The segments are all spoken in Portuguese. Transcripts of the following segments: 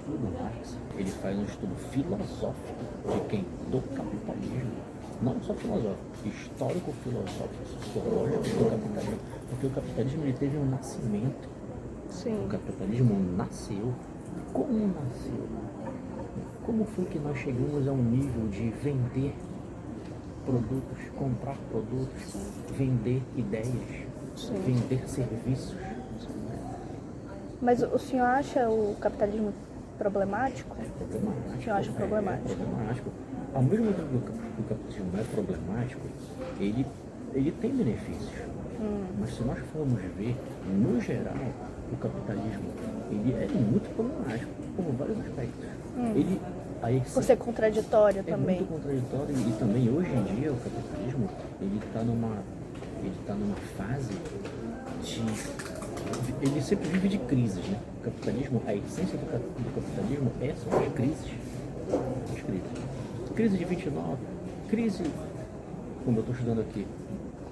estuda Marx, ele faz um estudo filosófico de quem? Do capitalismo. Não só filosófico, histórico, filosófico, sociológico do capitalismo. Porque o capitalismo ele teve um nascimento. Sim. O capitalismo nasceu. Como nasceu? Como foi que nós chegamos a um nível de vender produtos, comprar produtos, vender ideias, Sim. vender serviços? Mas o senhor acha o capitalismo problemático? Problemático. Eu acho problemático. É problemático. Ao mesmo tempo que o capitalismo é problemático, ele tem benefícios. Mas se nós formos ver, no geral, o capitalismo ele é muito problemático por vários aspectos. Por ser contraditório É também. muito contraditório e também hoje em dia o capitalismo ele está numa fase de ele sempre vive de crises, né? O capitalismo, a essência do capitalismo são as crises. As crises. Crise de 29, crise, como eu estou estudando aqui,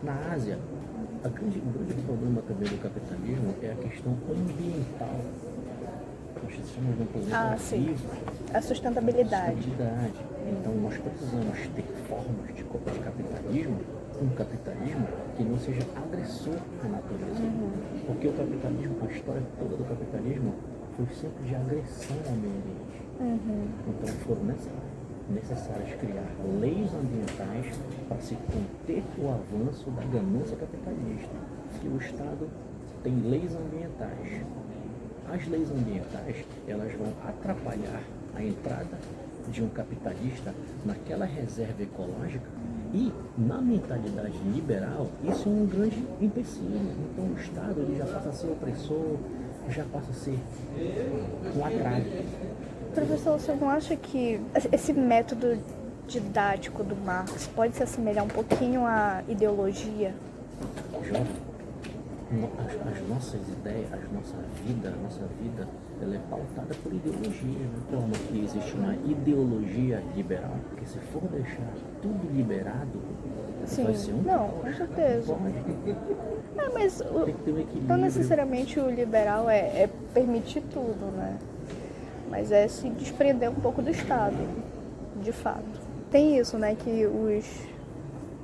na Ásia, o grande problema também do capitalismo é a questão ambiental. Nós estamos num planeta vivo. A sustentabilidade. Então nós precisamos ter formas de capitalismo, um capitalismo que não seja agressor à natureza. Porque o capitalismo, a história toda do capitalismo foi sempre de agressão ao meio ambiente. Então foram necessárias criar leis ambientais para se conter o avanço da ganância capitalista. E o Estado tem leis ambientais. As leis ambientais, elas vão atrapalhar a entrada de um capitalista naquela reserva ecológica e, na mentalidade liberal, isso é um grande empecilho. Então o Estado ele já passa a ser opressor, já passa a ser um atraso. Professor, você não acha que esse método didático do Marx pode se assemelhar um pouquinho à ideologia? Jovem, as nossas ideias, a nossa vida, ela é pautada por ideologia, né? Como que existe uma ideologia liberal, porque se for deixar tudo liberado, Sim, vai ser um não, caos. com certeza. Mas Tem que ter um equilíbrio. não necessariamente o liberal é permitir tudo, né? Mas é se desprender um pouco do Estado, de fato. Tem isso, né, que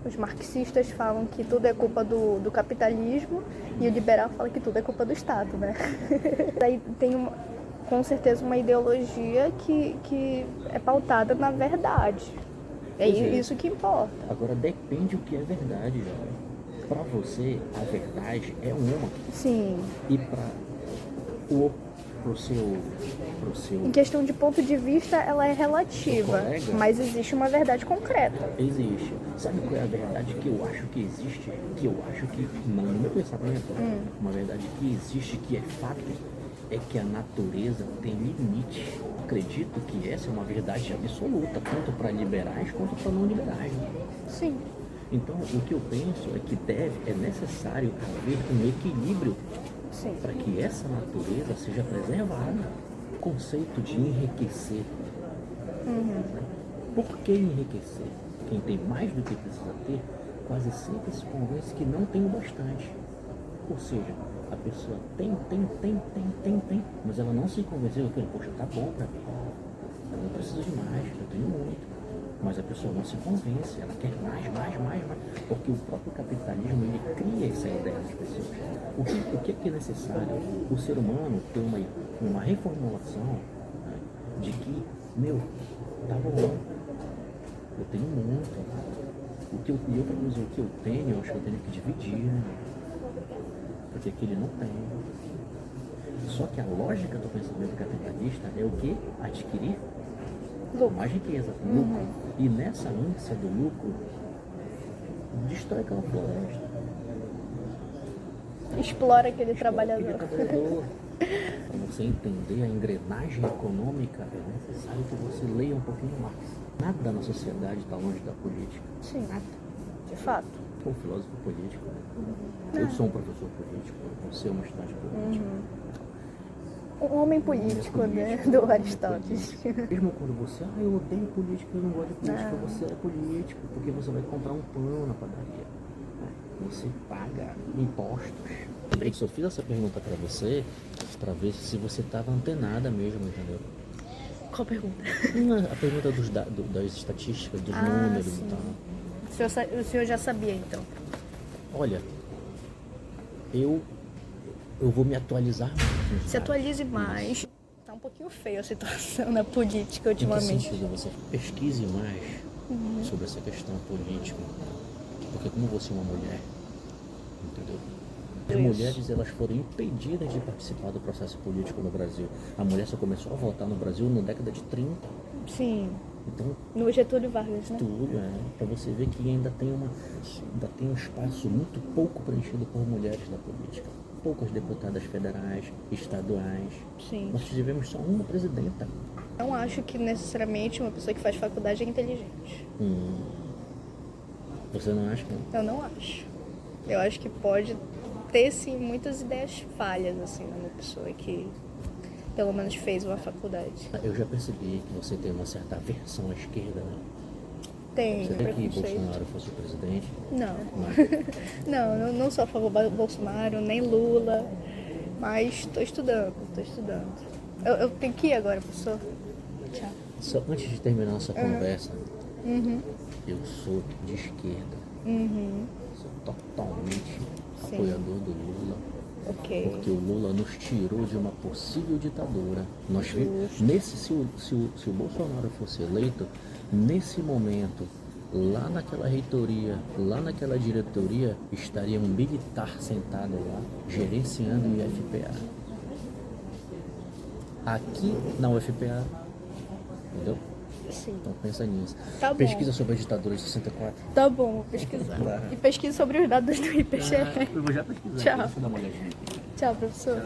os marxistas falam que tudo é culpa do capitalismo e o liberal fala que tudo é culpa do Estado, né? Daí tem com certeza uma ideologia que é pautada na verdade. É isso que importa. Agora depende o que é verdade, jovem. Para você, a verdade é uma. Sim. E para pro seu Em questão de ponto de vista, ela é relativa, colega, mas existe uma verdade concreta. existe. Sabe qual é a verdade que eu acho que existe? Que eu acho que, no meu pensamento, uma verdade que existe, que é fato, é que a natureza tem limite. Acredito que essa é uma verdade absoluta, tanto para liberais quanto para não liberais. Sim. Então, o que eu penso é que é necessário haver um equilíbrio para que essa natureza seja preservada. O conceito de enriquecer. Por que enriquecer? Quem tem mais do que precisa ter, quase sempre se convence que não tem o bastante. Ou seja, a pessoa tem, mas ela não se convenceu que, poxa, tá bom para mim. Eu não preciso de mais, eu tenho muito. Mas a pessoa não se convence, ela quer mais. Porque o próprio capitalismo, ele cria essa ideia nas pessoas. O que é necessário? O ser humano ter uma reformulação, né, de que, tá bom, eu tenho muito. E outra coisa, o que eu tenho, eu acho que eu tenho que dividir, né? Porque aquele não tem. Só que a lógica do pensamento capitalista é o que? Adquirir mais riqueza, lucro. E nessa ânsia do lucro, destrói aquela floresta. Explora aquele trabalhador. Para você entender a engrenagem econômica, é necessário que você leia um pouquinho Marx. Nada na sociedade está longe da política. Sim. Nada. De fato. Sou um filósofo político, né? Eu sou um professor político, você é uma estudante política. Um homem político, né? Do Aristóteles. Mesmo quando você, eu odeio política, eu não gosto de política, você é político, porque você vai comprar um pão na padaria. Você paga impostos. Eu só fiz essa pergunta para você, para ver se você estava antenada mesmo, entendeu? Qual pergunta? A pergunta das estatísticas, dos números sim. e tal. O senhor já sabia, então? Olha, eu vou me atualizar mais. nos Se dados. atualize mais. Tá um pouquinho feia a situação na política Em que ultimamente. sentido? Você pesquise mais sobre essa questão política. Porque como você é uma mulher, entendeu? As Isso. mulheres, elas foram impedidas de participar do processo político no Brasil. A mulher só começou a votar no Brasil na década de 30. Sim, Então, no Getúlio Vargas, né? tudo, para você ver que ainda tem um espaço muito pouco preenchido por mulheres na política. Poucas deputadas federais, estaduais. Sim. Nós tivemos só uma presidenta. Não acho que necessariamente uma pessoa que faz faculdade é inteligente. Você não acha? Não? Eu não acho. Eu acho que pode ter, sim, muitas ideias falhas, assim, numa pessoa que pelo menos fez uma faculdade. Eu já percebi que você tem uma certa aversão à esquerda, né? Tem Você quer que preconceito. Bolsonaro fosse o presidente? Não. Não. Não, eu não sou a favor do Bolsonaro, nem Lula, mas estou estudando. Eu tenho que ir agora, professor. Tchau. Só antes de terminar nossa conversa, eu sou de esquerda. Sou totalmente Sim. apoiador do Lula. Ok. Porque o Lula nos tirou de uma possível ditadura. Se o Bolsonaro fosse eleito, nesse momento, lá naquela reitoria, lá naquela diretoria, estaria um militar sentado lá, gerenciando o IFPA. Aqui na UFPA, entendeu? Sim. Então pensa nisso. Tá bom. Pesquisa sobre a ditadura de 64. Tá bom, vou pesquisar. E pesquisa sobre os dados do IPGE. Eu vou já pesquisar. Tchau. Deixa eu dar uma olhadinha. Tchau, professor.